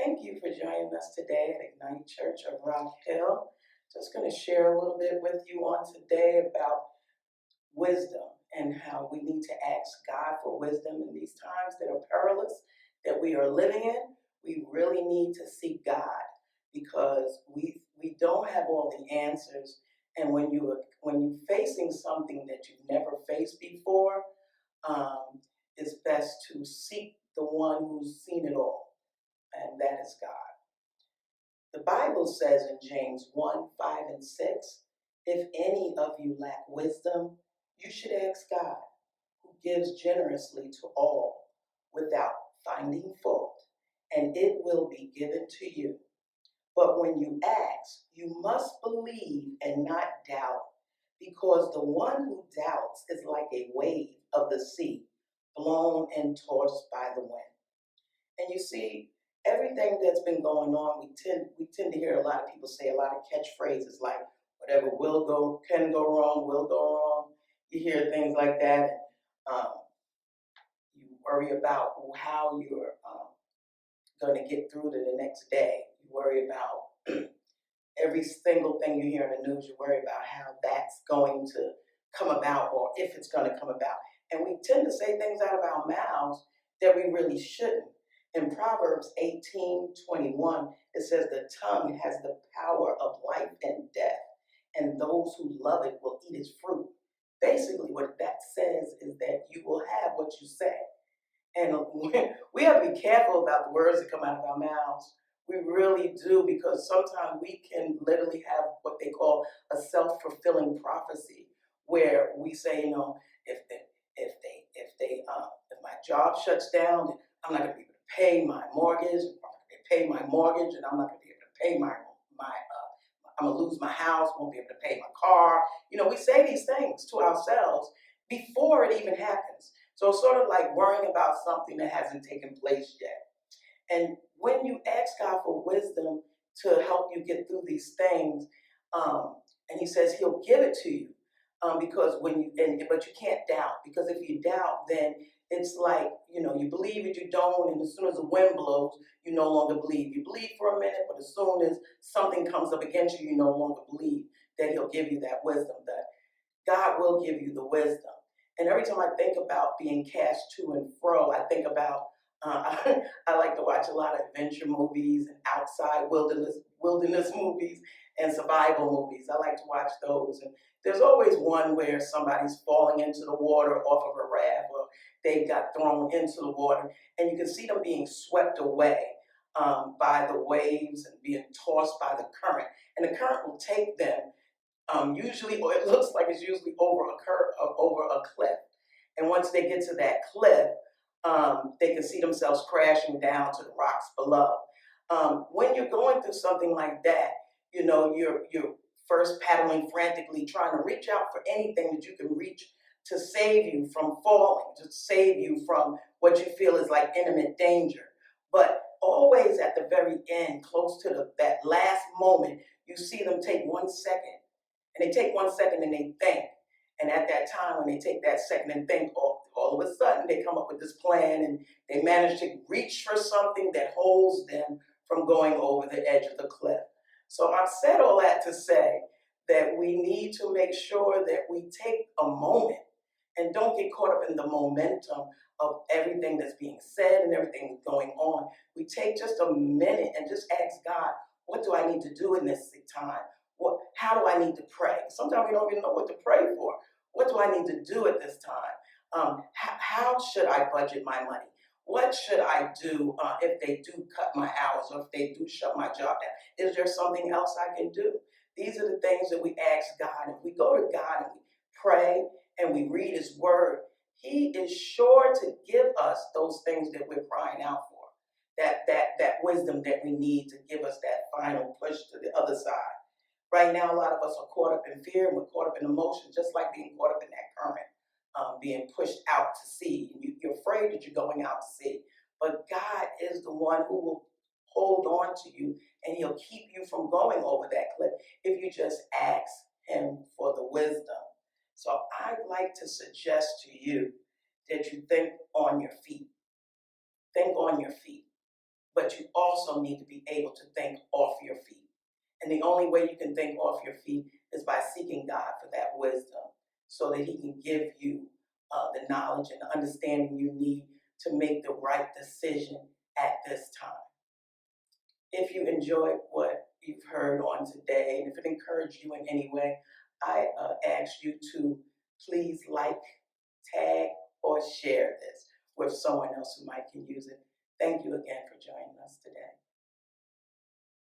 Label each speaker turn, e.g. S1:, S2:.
S1: Thank you for joining us today at Ignite Church of Rock Hill. Just going to share a little bit with you on today about wisdom and how we need to ask God for wisdom in these times that are perilous that we are living in. We really need to seek God because we don't have all the answers. And when you're facing something that you've never faced before, it's best to seek the one who's seen it all, and that is God. The Bible says in James 1, 5, and 6, if any of you lack wisdom, you should ask God, who gives generously to all without finding fault, and it will be given to you. But when you ask, you must believe and not doubt, because the one who doubts is like a wave of the sea, blown and tossed by the wind. And you see, everything that's been going on, we tend to hear a lot of people say a lot of catchphrases like whatever can go wrong, will go wrong. You hear things like that. Um, you worry about how you're going to get through to the next day. You worry about every single thing you hear in the news. You worry about how that's going to come about or if it's going to come about. And we tend to say things out of our mouths that we really shouldn't. In Proverbs 18:21, it says the tongue has the power of life and death, and those who love it will eat its fruit. Basically, what that says is that you will have what you say. And we have to be careful about the words that come out of our mouths. We really do, because sometimes we can literally have what they call a self-fulfilling prophecy, where we say, if my job shuts down, then I'm not going to be able to pay my mortgage. I'm not going to pay my mortgage, and I'm not going to be able to pay I'm going to lose my house. Won't be able to pay my car. We say these things to ourselves before it even happens. So it's sort of like worrying about something that hasn't taken place yet. And when you ask God for wisdom to help you get through these things, and He says He'll give it to you, because but you can't doubt, because if you doubt, then it's like you believe it, you don't, and as soon as the wind blows, you no longer believe. You believe for a minute, but as soon as something comes up against you, you no longer believe that He'll give you that wisdom. That God will give you the wisdom. And every time I think about being cast to and fro, I think about I like to watch a lot of adventure movies and outside wilderness movies and survival movies. I like to watch those. And there's always one where somebody's falling into the water off of a raft, or they got thrown into the water, and you can see them being swept away by the waves and being tossed by the current. And the current will take them usually, or it looks like it's usually over a cliff. And once they get to that cliff, they can see themselves crashing down to the rocks below. When you're going through something like that, you're first paddling frantically, trying to reach out for anything that you can reach to save you from falling, to save you from what you feel is like imminent danger. But always at the very end, close to that last moment, you see them take 1 second. And they take 1 second and they think. And at that time, when they take that second and think, all of a sudden they come up with this plan, and they manage to reach for something that holds them from going over the edge of the cliff. So I've said all that to say that we need to make sure that we take a moment and don't get caught up in the momentum of everything that's being said and everything that's going on. We take just a minute and just ask God, what do I need to do in this time? How do I need to pray? Sometimes we don't even know what to pray for. What do I need to do at this time? How should I budget my money? What should I do if they do cut my hours, or if they do shut my job down? Is there something else I can do? These are the things that we ask God. If we go to God and we pray and we read His Word, He is sure to give us those things that we're crying out for. That wisdom that we need to give us that final push to the other side. Right now, a lot of us are caught up in fear, and we're caught up in emotion, just like being caught up in that current, being pushed out to sea. And you're afraid that you're going out to sea. But God is the one who will hold on to you, and He'll keep you from going over that cliff if you just ask Him for the wisdom. So I'd like to suggest to you that you think on your feet. Think on your feet. but you also need to be able to think off your feet. And the only way you can think off your feet is by seeking God for that wisdom so that He can give you the knowledge and the understanding you need to make the right decision at this time. If you enjoyed what you've heard on today, and if it encouraged you in any way, I ask you to please like, tag, or share this with someone else who might can use it. Thank you again for joining us today.